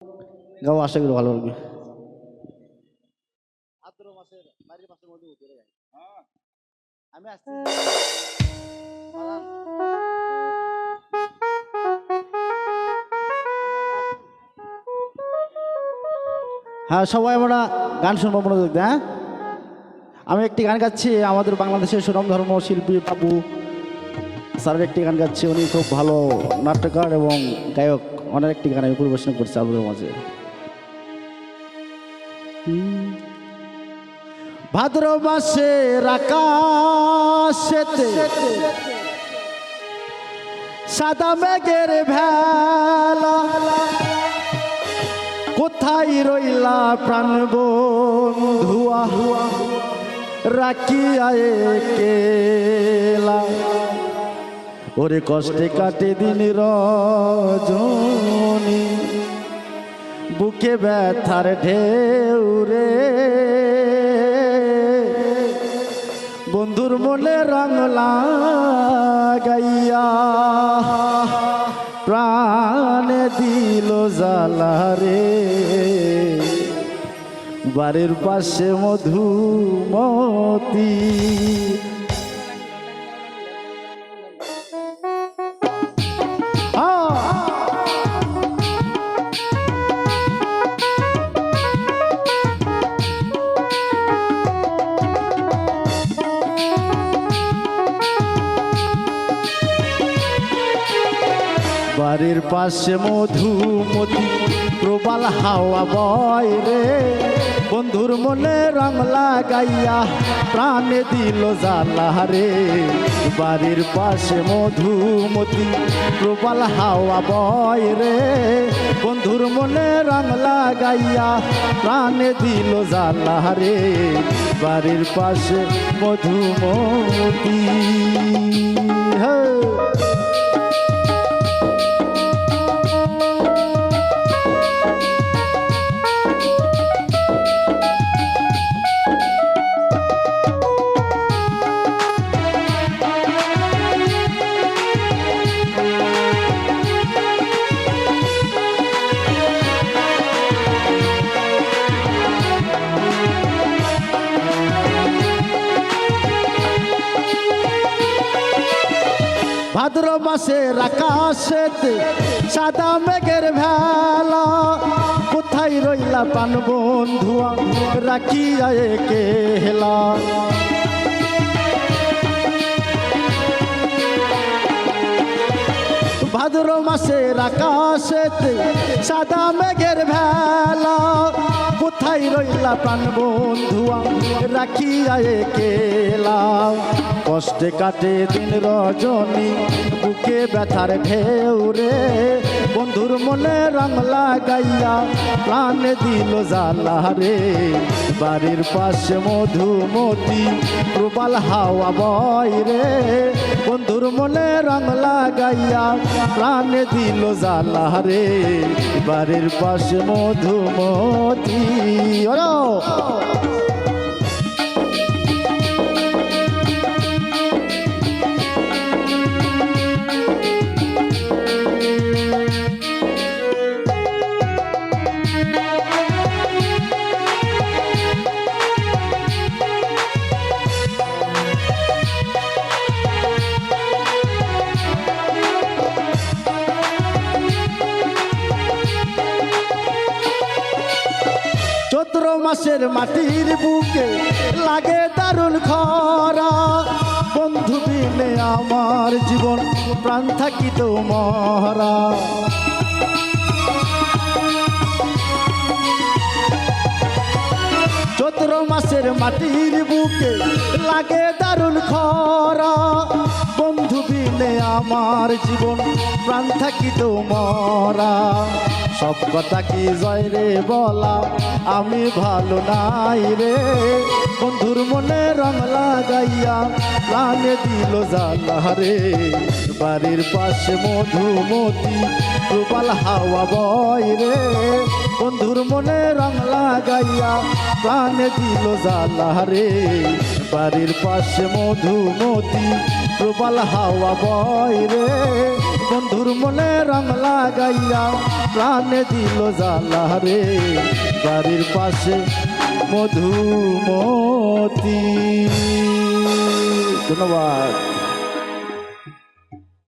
গাও, আশা করি ভালো লাগবে। আমি আসছি। হ্যাঁ, সবাই আমরা গান শুনবো মনোযোগ দিয়ে। হ্যাঁ, আমি একটি গান গাচ্ছি, আমাদের বাংলাদেশের সুনামধর্ম শিল্পী বাবু স্যারের একটি গান গাচ্ছি। উনি খুব ভালো নাট্যকার এবং গায়ক। ওনার একটি গান আমি পরিবেশন করছি আপনাদের মাঝে। ভাদ্র মাসের আকাশেতে সাদা মেঘের ভেলা, কোথায় রইলা প্রাণ বন্ধুয়া, রাখিয়া একেলা। ওরে কষ্টে কাটে দিন রজনী, বুকে ব্যথার ঢেউ রে। বন্ধুর মনে রং লাগাইয়া প্রাণে দিল জ্বালা রে। বাড়ির পাশে মধুমতি, বাড়ির পাশে মধুমতি, প্রবাল হাওয়া বয় রে। বন্ধুর মনে রং লাগাইয়া প্রাণে দিল জ্বালা রে। বাড়ির পাশে মধুমতি, প্রবাল হাওয়া বয় রে। বন্ধুর মনে রং লাগাইয়া প্রাণে দিল জ্বালা রে। বাড়ির পাশে মধুমতি। ভাদ্র মাসের আকাশেতে সাদা মেঘের ভেলা, কোথায় রইলা প্রাণ বন্ধুয়া, রাখিয়া একেলা। ভাদ্র মাসের আকাশেতে সাদা মেঘের ভেলা, কোথায় রইলা প্রাণ বন্ধুয়া, রাখিয়া একেলা। কষ্টে কাটে দিন রজনী, বুকে ব্যথার ঢেউ রে। বন্ধুর মনে রং লাগাইয়া প্রাণে দিল জ্বালা রে। বাড়ির পাশে মধুমতি, প্রবাল হাওয়া বয় রে। বন্ধুর মনে রং লাগাইয়া প্রাণে দিল জ্বালা রে। বাড়ির পাশে মধুমতি। চৈত্র মাসের মাটির বুকে লাগে দারুণ খরা। বন্ধু বিনে আমার জীবন প্রাণ থাকিত মরা। চৈত্র মাসের মাটির বুকে লাগে দারুণ খরা। বন্ধু বিনে আমার জীবন প্রাণ থাকিত মরা। সব কথা কি জয় রে বলা, আমি ভালো নাই রে। বন্ধুর মনে রং লাগাইয়া প্রাণে দিল জ্বালা রে। বাড়ির পাশে মধুমতি, প্রবাল হাওয়া বয় রে। বন্ধুর মনে রং লাগাইয়া প্রাণে দিল জ্বালা রে। বাড়ির পাশে মধুমতি, প্রবাল হাওয়া বয় রে। বন্ধুর মনে রং লাগাইয়া প্রাণে দিল জ্বালা রে বাড়ির পাশে মধুমতি। ধন্যবাদ।